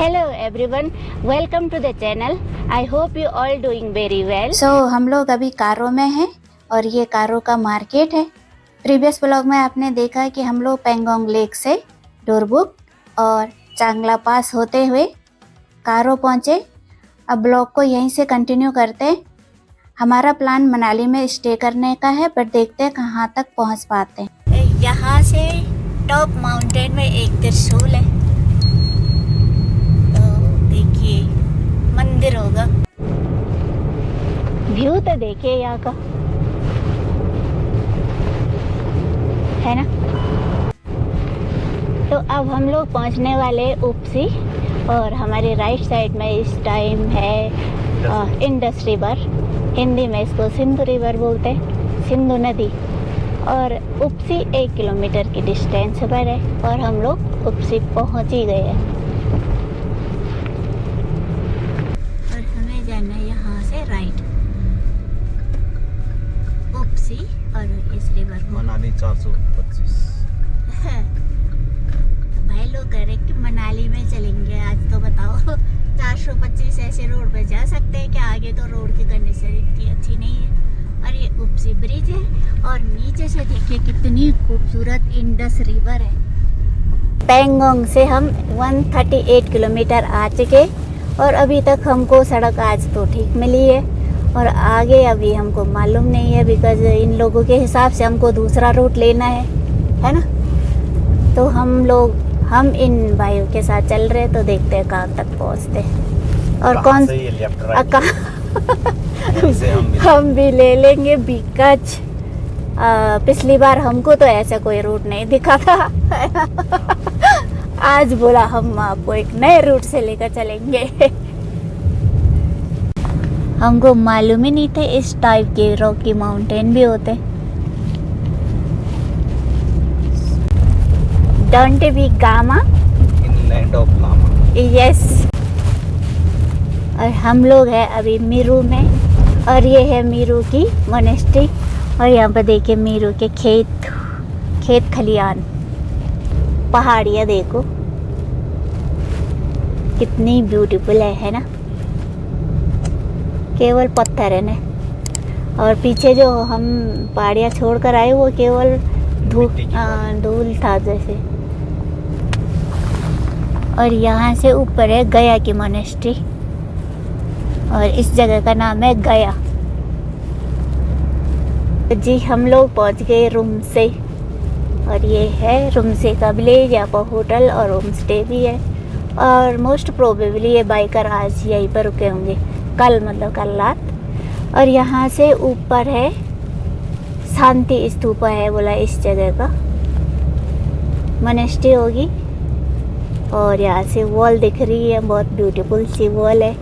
Hello everyone, welcome to the channel. I hope you all doing very well. So हम लोग अभी कारों में हैं और ये कारों का मार्केट है। प्रीवियस ब्लॉग में आपने देखा कि हम लोग पेंगोंग लेक से डोरबुक और चांगला पास होते हुए कारों पहुँचे। अब ब्लॉग को यहीं से कंटिन्यू करते हैं। हमारा प्लान मनाली में स्टे करने का है, बट देखते हैं कहाँ तक पहुँच पाते हैं। यहाँ से टॉप माउंटेन में एक त्रिशूल है, देखिए मंदिर होगा। व्यू तो देखिए यहाँ का, है ना। तो अब हम लोग पहुँचने वाले उपसी और हमारे राइट साइड में इस टाइम है इंडस रिवर, हिंदी में इसको सिंधु रिवर बोलते हैं, सिंधु नदी। और उपसी 1 किलोमीटर की डिस्टेंस पर है और हम लोग उपसी पहुँच ही गए हैं। जाना है यहाँ से राइट उपसी और इस रिवर मनाली 425। भाई लोग कह रहे कि मनाली में चलेंगे आज, तो बताओ 425 ऐसे रोड पे जा सकते हैं क्या? आगे तो रोड की कंडीशन इतनी अच्छी नहीं है। और ये उपसी ब्रिज है और नीचे से देखिए कितनी खूबसूरत इंडस रिवर है। पेंगोंग से हम 138 किलोमीटर आ चुके और अभी तक हमको सड़क आज तो ठीक मिली है और आगे अभी हमको मालूम नहीं है, बिकॉज इन लोगों के हिसाब से हमको दूसरा रूट लेना है ना। तो हम इन भाइयों के साथ चल रहे, तो देखते हैं कहाँ तक पहुँचते हैं और कौन हम भी ले लेंगे, बिकॉज पिछली बार हमको तो ऐसा कोई रूट नहीं दिखा था। आज बोला हम आपको एक नए रूट से लेकर चलेंगे। हमको मालूम ही नहीं थे इस टाइप के रॉकी माउंटेन भी होते। Don't be gamma in land of llama. Yes. और हम लोग हैं अभी मीरू में और ये है मीरू की मोनेस्ट्री। और यहाँ पर देखिए मीरू के खेत खलियान, पहाड़ियाँ देखो कितनी ब्यूटीफुल है ना। केवल पत्थर है ना, और पीछे जो हम पहाड़ियाँ छोड़कर आए वो केवल धूल था जैसे। और यहाँ से ऊपर है गया की मोनेस्ट्री और इस जगह का नाम है गया। जी हम लोग पहुँच गए रूम से और ये है रूमसे का विलेज। यहाँ पर होटल और होम स्टे भी है और मोस्ट प्रोबेबली ये बाइकर आज यहीं पर रुके होंगे, कल रात। और यहाँ से ऊपर है शांति स्तूपा है बोला इस जगह का, मोनेस्ट्री होगी। और यहाँ से वॉल दिख रही है, बहुत ब्यूटीफुल सी वॉल है।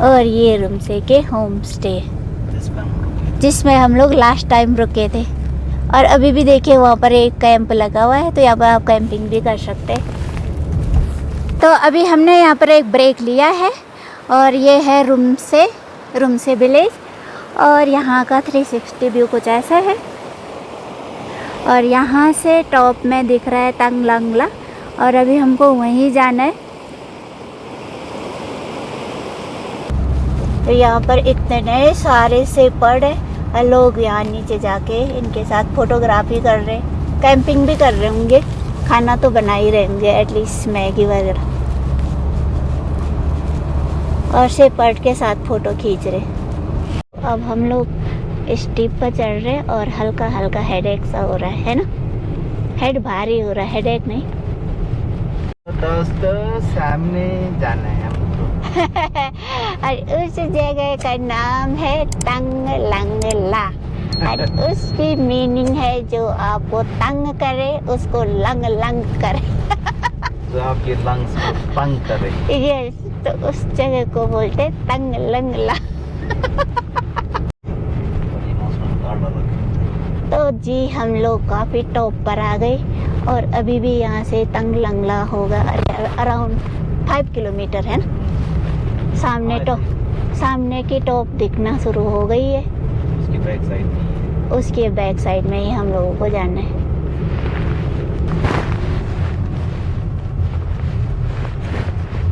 और ये रूमसे के होम स्टे जिसमें हम लोग लास्ट टाइम रुके थे। और अभी भी देखिए वहाँ पर एक कैंप लगा हुआ है, तो यहाँ पर आप कैंपिंग भी कर सकते हैं। तो अभी हमने यहाँ पर एक ब्रेक लिया है और ये है रूम से विलेज। और यहाँ का 360 व्यू कुछ ऐसा है। और यहाँ से टॉप में दिख रहा है तंगलंगला और अभी हमको वहीं जाना है। तो यहाँ पर इतने सारे से पेड़ है, लोग यहाँ नीचे जाके इनके साथ फोटोग्राफी कर रहे हैं, कैंपिंग भी कर रहे होंगे, खाना तो बना ही रहे होंगे, एटलीस्ट मैगी वगैरह। और से पेड़ के साथ फ़ोटो खींच रहे। अब हम लोग स्टीप पर चढ़ रहे और हल्का हल्का हेडेक सा हो रहा है ना, हेड भारी हो रहा है, हेडेक नहीं। दोस्तों सामने जाना है हमको। और उस जगह का नाम है तंगलंगला और उसकी मीनिंग है जो आपको तंग करे उसको लंग करे। जो आपके लंग्स को तंग करे। यस, तो उस जगह को बोलते तंगलंगला। तो जी हम लोग काफ़ी टॉप पर आ गए और अभी भी यहाँ से तंगलंगला होगा अराउंड 5 किलोमीटर है ना। सामने की टॉप दिखना शुरू हो गई है। उसकी बैक साइड उसके बैक साइड में ही हम लोगों को जाना है।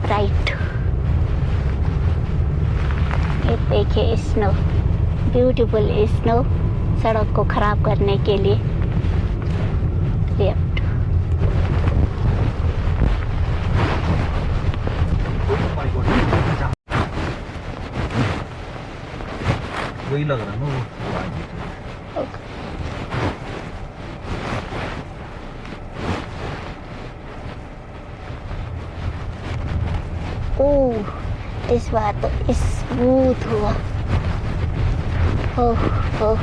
राइट, ये देखिए स्नो, ब्यूटीफुल स्नो, सड़क को खराब करने के लिए। लेफ्ट, वही लग रहा है ना वो। ओह, इस बार तो स्मूथ हुआ। ओह ओह,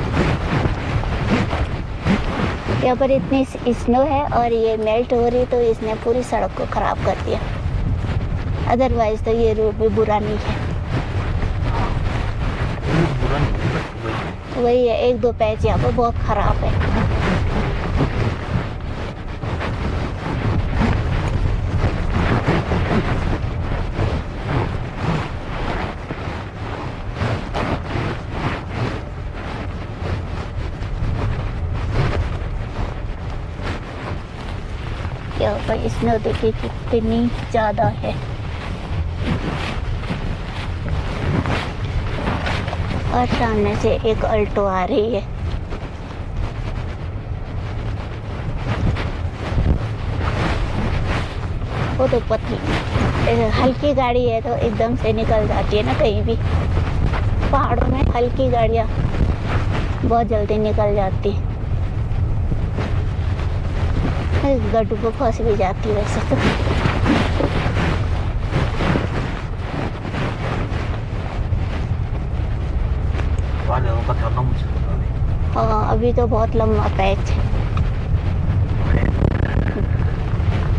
यहाँ पर इतनी स्नो है और ये मेल्ट हो रही, तो इसने पूरी सड़क को खराब कर दिया। अदरवाइज तो ये रोड भी बुरा नहीं है। बुरा नहीं, वही है, एक दो पैच यहाँ पर बहुत खराब है। यहाँ पर स्नो देखिए कितनी ज़्यादा है। और सामने से एक अल्टो आ रही है। वो तो पतली हल्की गाड़ी है तो एकदम से निकल जाती है ना, कहीं भी पहाड़ों में हल्की गाड़ियाँ बहुत जल्दी निकल जाती, गड्ढों को फंस भी जाती है वैसे तो। हाँ, अभी तो बहुत लंबा पैच है।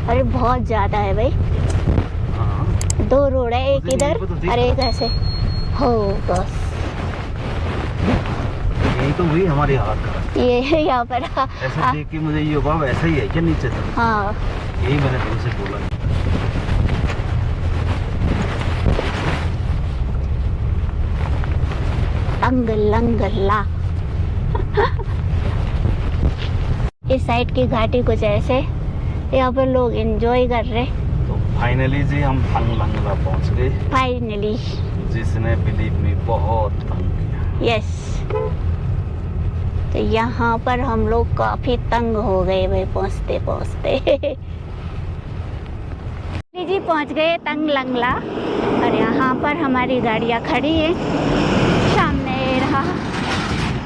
अरे बहुत ज़्यादा है भाई। दो रोड है, एक इधर और एक ऐसे। हो बस, यही तो हुई हमारी हालत खराब। ये यहाँ पर ऐसा देख के मुझे ये हुआ वैसा ही है क्या नीचे से? हाँ, यही मैंने तुमसे बोला। अंग लंग ला। इस साइड की घाटी कुछ ऐसे, यहाँ पर लोग एंजॉय कर रहे। तो फाइनली जी हम लंगला पहुंच गए। फाइनली, जिसने बिलीव में बहुत तंग किया। यस, तो यहाँ पर हम लोग काफी तंग हो गए भाई पहुँचते पहुँचते। जी पहुँच गए तंग लंगला, और यहाँ पर हमारी गाड़ियाँ खड़ी हैं। सामने रहा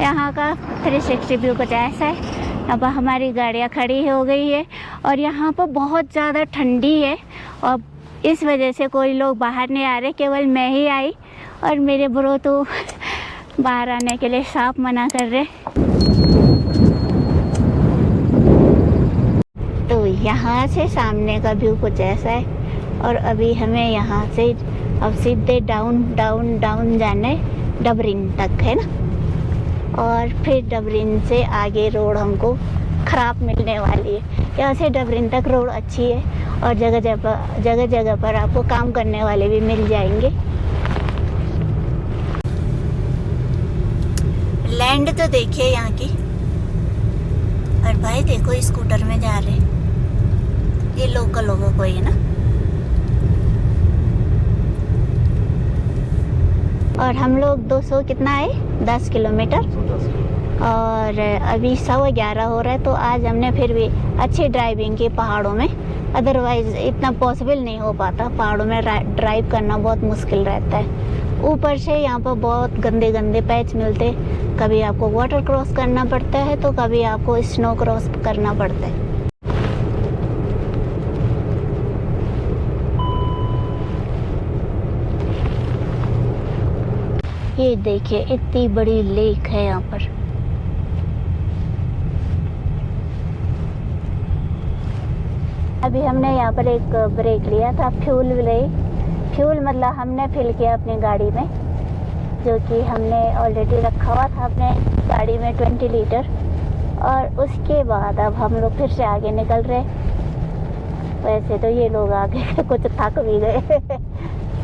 यहाँ का 360 व्यू कुछ ऐसा है। अब हमारी गाड़ियाँ खड़ी हो गई है और यहाँ पर बहुत ज़्यादा ठंडी है, और इस वजह से कोई लोग बाहर नहीं आ रहे, केवल मैं ही आई, और मेरे ब्रो तो बाहर आने के लिए साफ मना कर रहे। तो यहाँ से सामने का व्यू कुछ ऐसा है, और अभी हमें यहाँ से अब सीधे डाउन डाउन डाउन जाने डबरिंग तक है ना, और फिर डबरिंग से आगे रोड हमको ख़राब मिलने वाली है। यहाँ से डबरिंग तक रोड अच्छी है, और जगह जगह पर आपको काम करने वाले भी मिल जाएंगे। लैंड तो देखिए यहाँ की, और भाई देखो स्कूटर में जा रहे, ये लोकल लोगों को ही ना। और हम लोग 200 कितना है 10 किलोमीटर, और अभी 11:15 हो रहा है। तो आज हमने फिर भी अच्छी ड्राइविंग की पहाड़ों में, अदरवाइज़ इतना पॉसिबल नहीं हो पाता, पहाड़ों में ड्राइव करना बहुत मुश्किल रहता है। ऊपर से यहाँ पर बहुत गंदे गंदे पैच मिलते, कभी आपको वाटर क्रॉस करना पड़ता है तो कभी आपको स्नो क्रॉस करना पड़ता है। ये देखिए इतनी बड़ी लेक है यहाँ पर। अभी हमने यहाँ पर एक ब्रेक लिया था, फ्यूल मतलब हमने फिल किया अपनी गाड़ी में, जो कि हमने ऑलरेडी रखा हुआ था अपने गाड़ी में 20 लीटर। और उसके बाद अब हम लोग फिर से आगे निकल रहे। वैसे तो ये लोग आगे कुछ थक भी गए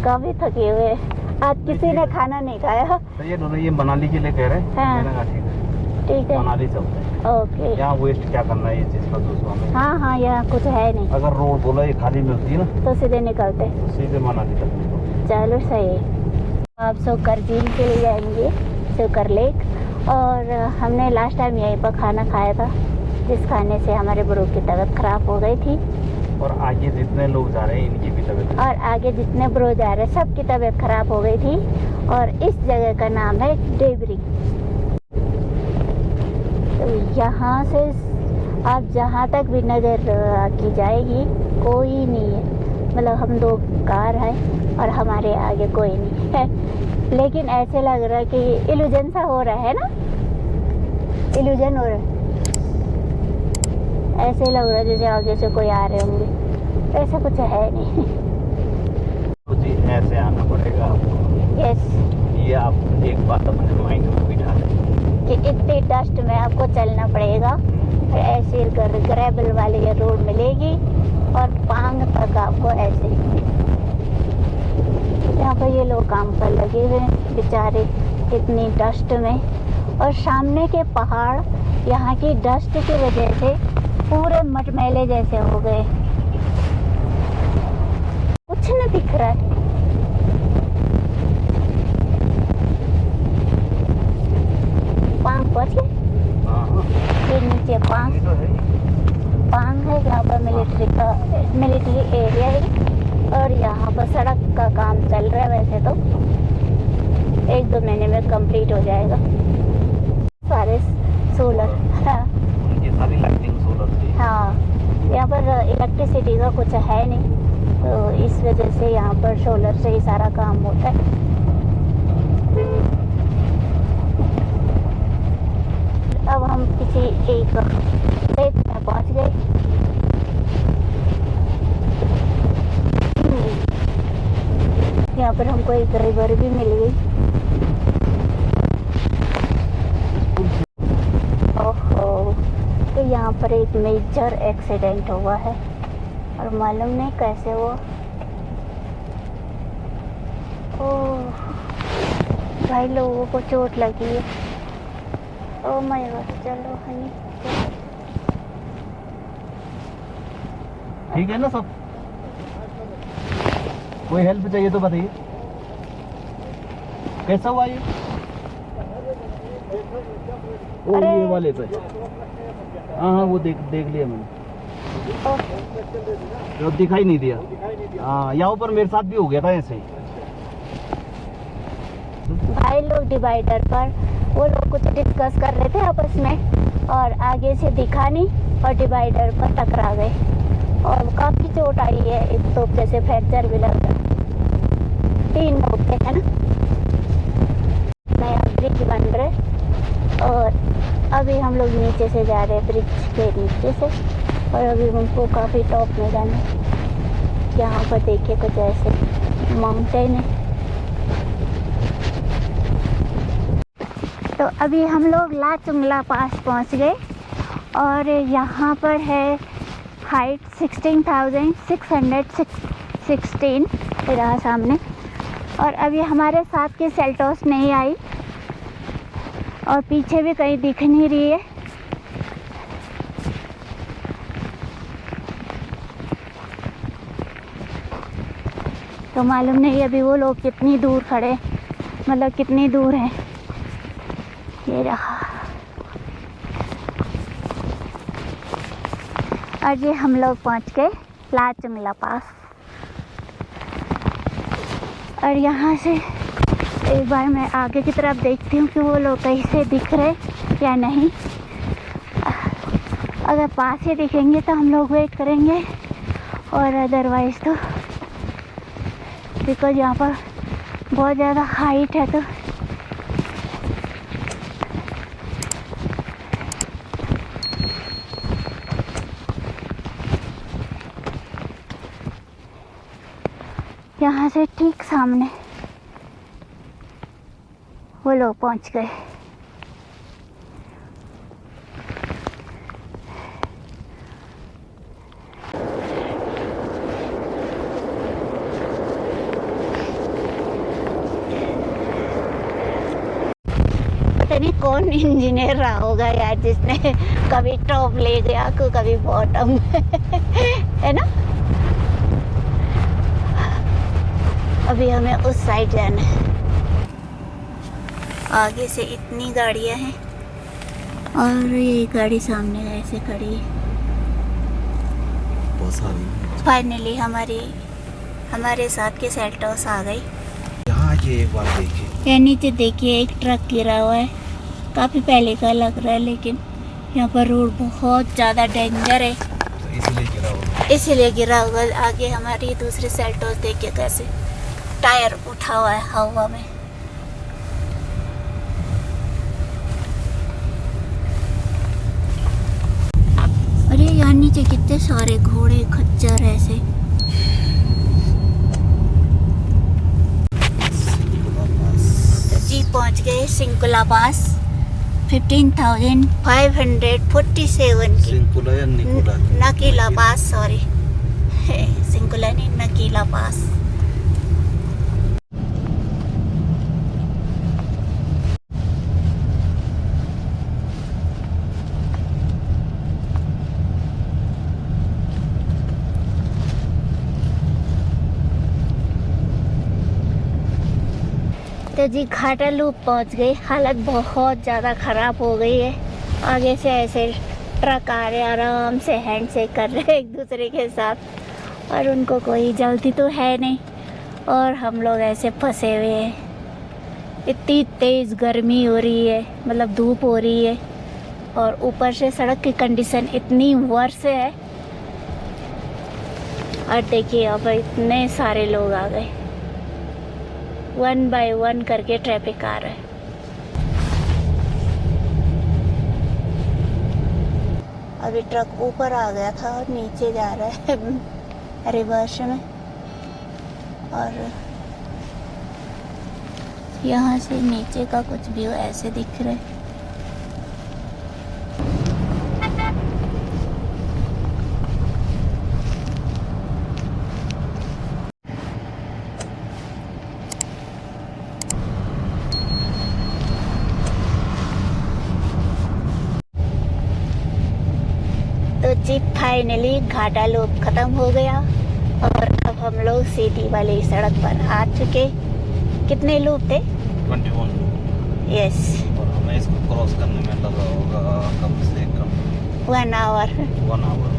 काफ़ी थके हुए। आज किसी ने खाना नहीं खाया। तो ये दोनों ये मनाली के लिए कह रहे हैं। हाँ। मैंने कहा ठीक है। ठीक है, मनाली चलते हैं। ओके। यहाँ वेस्ट क्या करना है ये चीज़ का दूसरा में। हाँ हाँ, यहाँ कुछ है नहीं, अगर रोड बोला ये खाली मिलती है ना तो सीधे निकलते। तो सीधे मनाली तक निकलो। चलो सही है। आप सोकर झील के लिए जाएंगे, सोकर लेक। और हमने लास्ट टाइम यहीं पर खाना खाया था, जिस खाने से हमारे ब्रो की तबीयत खराब हो गई थी। और आगे जितने लोग जा रहे हैं इनकी भी तबीयत, और आगे जितने ब्रो जा रहे हैं सबकी तबीयत खराब हो गई थी। और इस जगह का नाम है डेबरी। तो यहाँ से आप जहाँ तक भी नज़र की जाएगी कोई नहीं है, मतलब हम 2 कार हैं और हमारे आगे कोई नहीं है। लेकिन ऐसे लग रहा है कि इल्यूजन सा हो रहा है ना, इल्यूजन हो रहा है, ऐसे लग रहा है जैसे आगे से कोई आ रहे होंगे, ऐसा कुछ है नहीं। कुछ ऐसे आना पड़ेगा आपको। यस, ये आप एक बात अपने माइंड में बिठा लें कि इतनी डस्ट में आपको चलना पड़ेगा। फिर ऐसे ग्रेवल वाली ये रोड मिलेगी और पांग तक आपको ऐसे। यहाँ पर ये लोग काम पर लगे हुए हैं बेचारे इतनी डस्ट में। और सामने के पहाड़ यहाँ की डस्ट की वजह से पूरे मटमैले जैसे हो गए, कुछ नहीं दिख रहा है। पांग पहुँच गए, हाँ फिर नीचे पांग ये तो है। पांग है, यहाँ पर मिलिट्री एरिया है। और यहाँ पर सड़क का काम चल रहा है, वैसे तो 1-2 महीने में कंप्लीट हो जाएगा। सारे सोलर, हाँ उनकी सारी लाइटिंग सोलर थी। हाँ, यहाँ पर इलेक्ट्रिसिटी का कुछ है नहीं, तो इस वजह से यहाँ पर सोलर से ही सारा काम होता है। अब हम किसी एक लेक में पहुँच गए। यहाँ पर हमको एक रिवर भी मिल गई। ओहो, तो यहाँ पर एक मेजर एक्सीडेंट हुआ है और मालूम नहीं कैसे हुआ। ओह भाई, लोगों को चोट लगी है। ओह माय गॉड, चलो हनी, ठीक है ना सब? कोई हेल्प चाहिए तो बताइए। कैसा हुआ ये? ओ अरे। ये वाले पे। हाँ हाँ वो देख लिया मैंने, तो दिखाई नहीं दिया। हाँ यहाँ पर मेरे साथ भी हो गया था ऐसे ही। भाई लोग डिवाइडर पर वो लोग कुछ डिस्कस कर रहे थे आपस में और आगे से दिखा नहीं और डिवाइडर पर टकरा गए और काफ़ी चोट आई है। एक तो जैसे फ्रैक्चर भी लग रहा, 3 लोग थे, है ना। नया ब्रिज बन रहा और अभी हम लोग नीचे से जा रहे हैं, ब्रिज के नीचे से। और अभी हमको काफ़ी टॉप में जाना है। यहाँ पर देखिए कुछ ऐसे माउंटेन है। तो अभी हम लोग लाचुंगला पास पहुँच गए और यहाँ पर है हाइट 16,616 रहा सामने। और अभी हमारे साथ की सेल्टोस नहीं आई और पीछे भी कहीं दिख नहीं रही है। तो मालूम नहीं अभी वो लोग कितनी दूर खड़े, मतलब कितनी दूर है। ये रहा, और ये हम लोग पहुंच गए लाचुंगला पास। और यहाँ से एक बार मैं आगे की तरफ देखती हूँ कि वो लोग कैसे दिख रहे या नहीं। अगर पास ही दिखेंगे तो हम लोग वेट करेंगे और अदरवाइज़ तो बिकॉज यहाँ पर बहुत ज़्यादा हाइट है। तो यहाँ से ठीक सामने वो लोग पहुँच गए। पता नहीं कौन इंजीनियर रहा होगा यार, जिसने कभी टॉप ले गया को कभी बॉटम है ना। अभी हमें उस साइड जाना है। आगे से इतनी गाड़ियां हैं और ये गाड़ी सामने ऐसे खड़ी है। बहुत सारी। फाइनली हमारे साथ के सेल्टोस आ गई। यहाँ आइए एक बार देखिए। यहाँ नीचे देखिए एक ट्रक गिरा हुआ है, काफ़ी पहले का लग रहा है, लेकिन यहाँ पर रोड बहुत ज़्यादा डेंजर है, तो इसीलिए गिरा हुआ। आगे हमारी दूसरी सेल्टोस देखिए कैसे टायर उठा हुआ है हवा में। अरे यहाँ नीचे कितने सारे घोड़े खच्चर ऐसे। तो जी पहुँच गए सिंकुला पास। 15,547 की सिंकुला या निकुला? नकीला पास, सॉरी सिंकुला नहीं, नकीला पास। तो जी घाटा लूप पहुंच गई। हालत बहुत ज़्यादा ख़राब हो गई है। आगे से ऐसे ट्रक आ रहे, आराम से हैंड शेक कर रहे एक दूसरे के साथ, और उनको कोई जल्दी तो है नहीं, और हम लोग ऐसे फंसे हुए हैं। इतनी तेज़ गर्मी हो रही है, मतलब धूप हो रही है, और ऊपर से सड़क की कंडीशन इतनी वर्स्ट है। और देखिए अब इतने सारे लोग आ गए, 1 बाय 1 करके ट्रैफिक आ रहा है। अभी ट्रक ऊपर आ गया था और नीचे जा रहा है रिवर्स में, और यहाँ से नीचे का कुछ व्यू ऐसे दिख रहा है। तो जी फाइनली घाटा लूप ख़त्म हो गया, और अब हम लोग सिटी वाली सड़क पर आ चुके। कितने लूप थे? 21 लोग। यस। और हमें इसको क्रॉस करने में लगा होगा कम से कम 1 आवर। 1 आवर।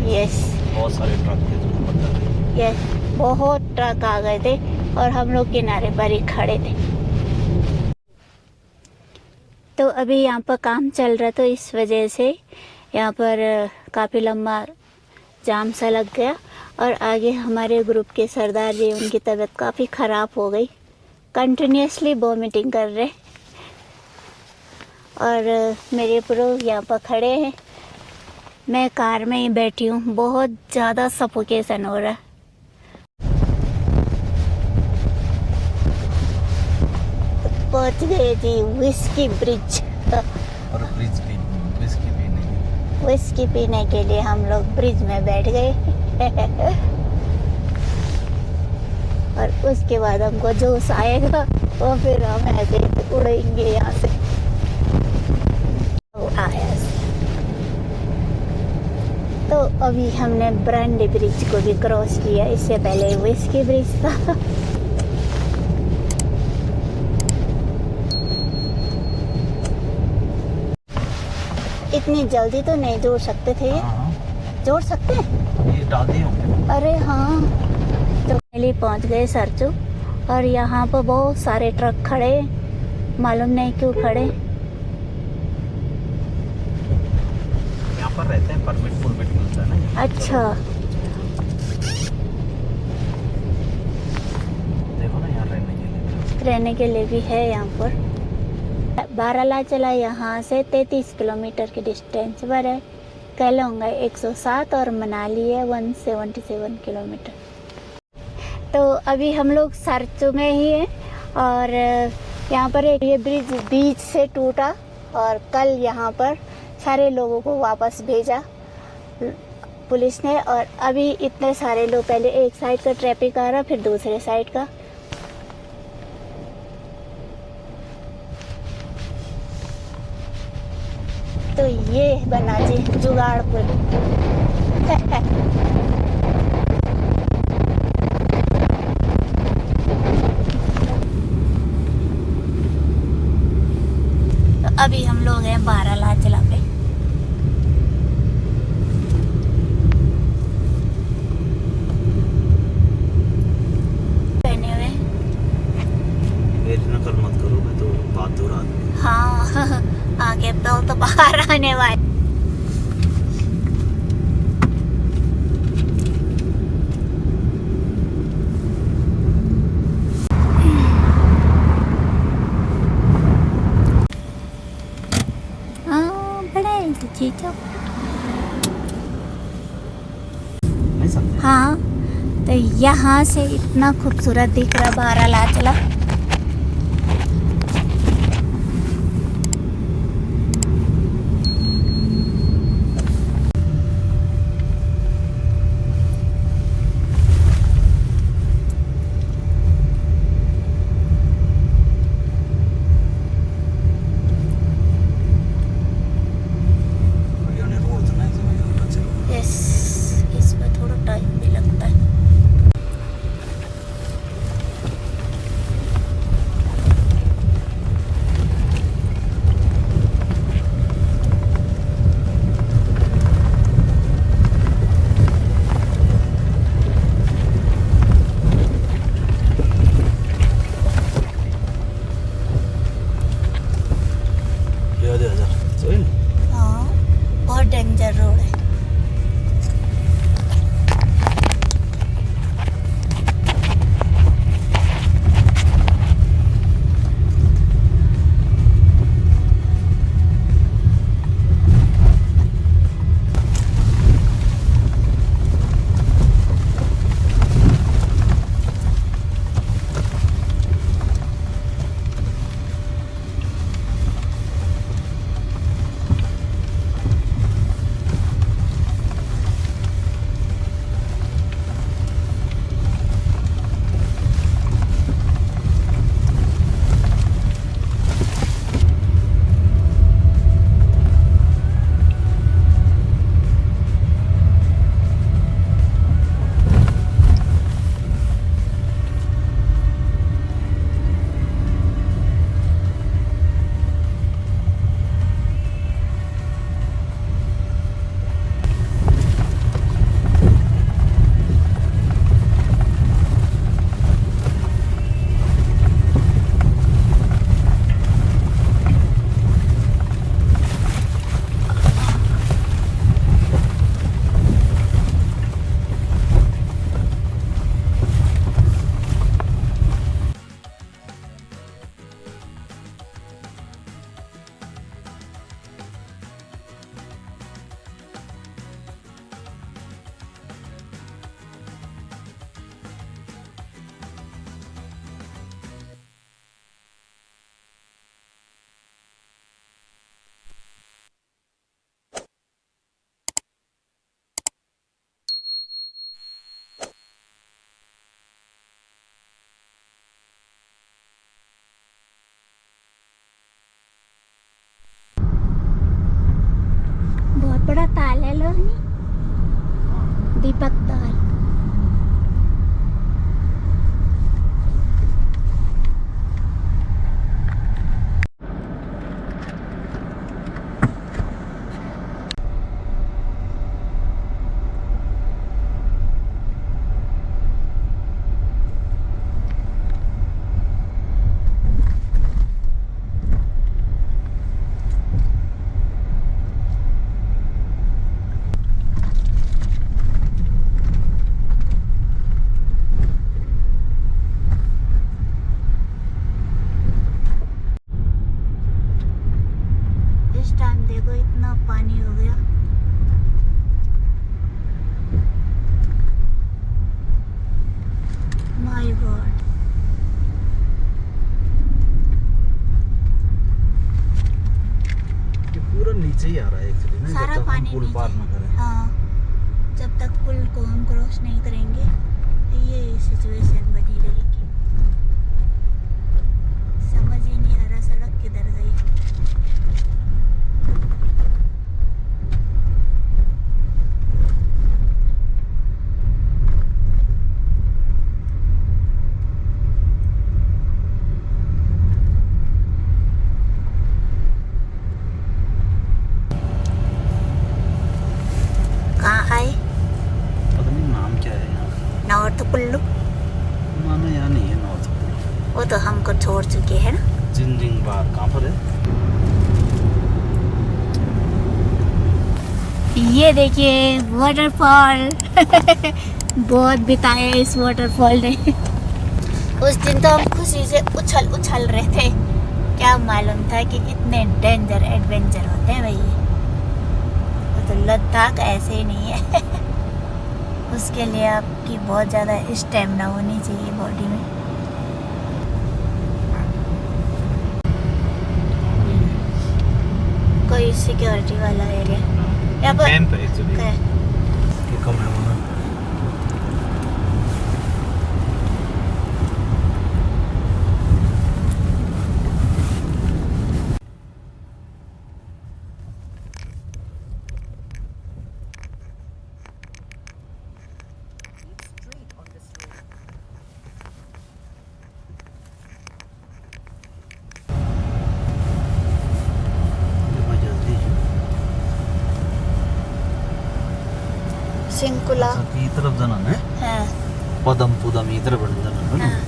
यस बहुत सारे ट्रक थे जो पता थे। यस, बहुत ट्रक आ गए थे और हम लोग किनारे पर ही खड़े थे। तो अभी यहाँ पर काम चल रहा, तो इस वजह से यहाँ पर काफ़ी लंबा जाम सा लग गया। और आगे हमारे ग्रुप के सरदार जी, उनकी तबीयत काफ़ी ख़राब हो गई, कंटिन्यूसली वॉमिटिंग कर रहे, और मेरे प्रो यहाँ पर खड़े हैं। मैं कार में ही बैठी हूँ, बहुत ज़्यादा सफोकेशन हो रहा है। पहुँच गए जी विस्की ब्रिज। और विस्की पीने के लिए हम लोग ब्रिज में बैठ गए और उसके बाद हमको जोश आएगा और फिर हम ऐसे उड़ेंगे यहाँ से। तो अभी हमने ब्रांडी ब्रिज को भी क्रॉस किया, इससे पहले विस्की ब्रिज था। इतनी जल्दी तो नहीं जोड़ सकते थे। जोड़ सकते हैं ये डाल दिए होंगे। अरे हाँ। तो पहले पहुंच गए सरचू, और यहाँ पर बहुत सारे ट्रक खड़े, मालूम नहीं क्यों खड़े। यहाँ पर रहते हैं, परमिट मिलता है ना। अच्छा, देखो ना यहाँ रहने के लिए भी है यहाँ पर। बारालाचला यहाँ से 33 किलोमीटर के डिस्टेंस पर है। कैलोंगा 107 और मनाली है 177 किलोमीटर। तो अभी हम लोग सरचू में ही हैं, और यहाँ पर एक ये ब्रिज बीच से टूटा, और कल यहाँ पर सारे लोगों को वापस भेजा पुलिस ने। और अभी इतने सारे लोग, पहले एक साइड का ट्रैफिक आ रहा, फिर दूसरे साइड का। तो ये बालाजी जुगाड़पुर। तो अभी हम लोग हैं बारालाचला पे। पहने हुए मेरी नकल मत करो, मैं तो बहादुर आदमी। हाँ आगे तो बाहर आने वाले। नहीं सकते। हाँ तो यहाँ से इतना खूबसूरत दिख रहा बारालाचला। इसमें थोड़ा टाइम भी लगता है। हाँ बहुत डेंजर रोड है। बहुत बड़ा ताल है लोनी, दीपक ताल। देखो इतना पानी हो गया। माय गॉड, ये पूरा नीचे ही आ रहा है एक्चुअली ना, सारा जब तक पानी हम पुल पार ना करें। हाँ, जब तक पुल को हम क्रॉस नहीं करेंगे तो ये सिचुएशन बनी रहेगी। समझ ही नहीं आ रहा सड़क किधर गई। कुल्लू? माना यहाँ नहीं है नॉर्थ पोल। वो तो हमको छोड़ चुके हैं ना। जिनजिंग बाग कहाँ पर है? ये देखिए वाटरफॉल। बहुत बिताए इस वाटरफॉल ने। उस दिन तो हम खुशी से उछल उछल रहे थे, क्या मालूम था कि इतने डेंजर एडवेंचर होते हैं भाई। तो लद्दाख ऐसे ही नहीं है। उसके लिए आपकी बहुत ज़्यादा स्टेमिना होनी चाहिए बॉडी में। कोई सिक्योरिटी वाला एरिया यहाँ पर कैंप है एक्चुअली। क्या है? ये कम है वहाँ। सिंकुला। ಈ तरफ जाना है हाँ पदम पुदम इधर बढ़ जाना है ना। हाँ।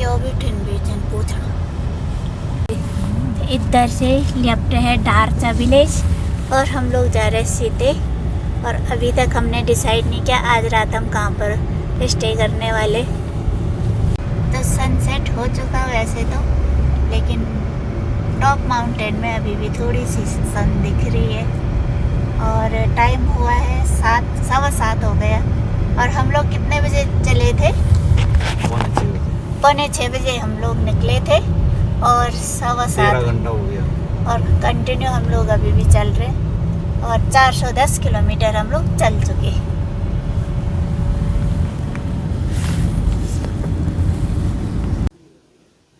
यो भी ठिन बीचन पूछना। इधर से लेफ्ट है डारचा विलेज और हम लोग जा रहे हैं सीधे। और अभी तक हमने डिसाइड नहीं किया आज रात हम कहाँ पर स्टे करने वाले। तो सनसेट हो चुका वैसे तो, लेकिन टॉप माउंटेन में अभी भी थोड़ी सी सन दिख रही है। और टाइम हुआ है 7:15 हो गया। और हम लोग कितने बजे चले थे? 5:45 बजे हम लोग निकले थे और 7:15 13 घंटा हो गया। और कंटिन्यू हम लोग अभी भी चल रहे हैं। और 410 किलोमीटर हम लोग चल चुके।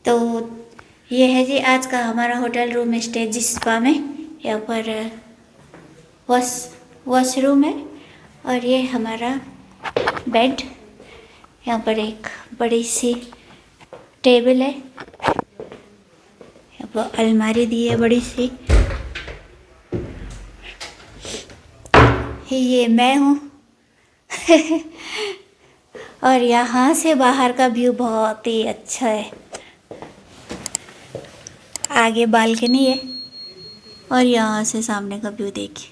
तो ये है जी आज का हमारा होटल रूम स्टे जिस्पा में। यहाँ पर वॉशरूम है और ये हमारा बेड। यहाँ पर एक बड़ी सी टेबल है। यहाँ पर अलमारी दी है बड़ी सी। ये मैं हूँ। और यहाँ से बाहर का व्यू बहुत ही अच्छा है। आगे बालकनी है और यहाँ से सामने का व्यू देखिए।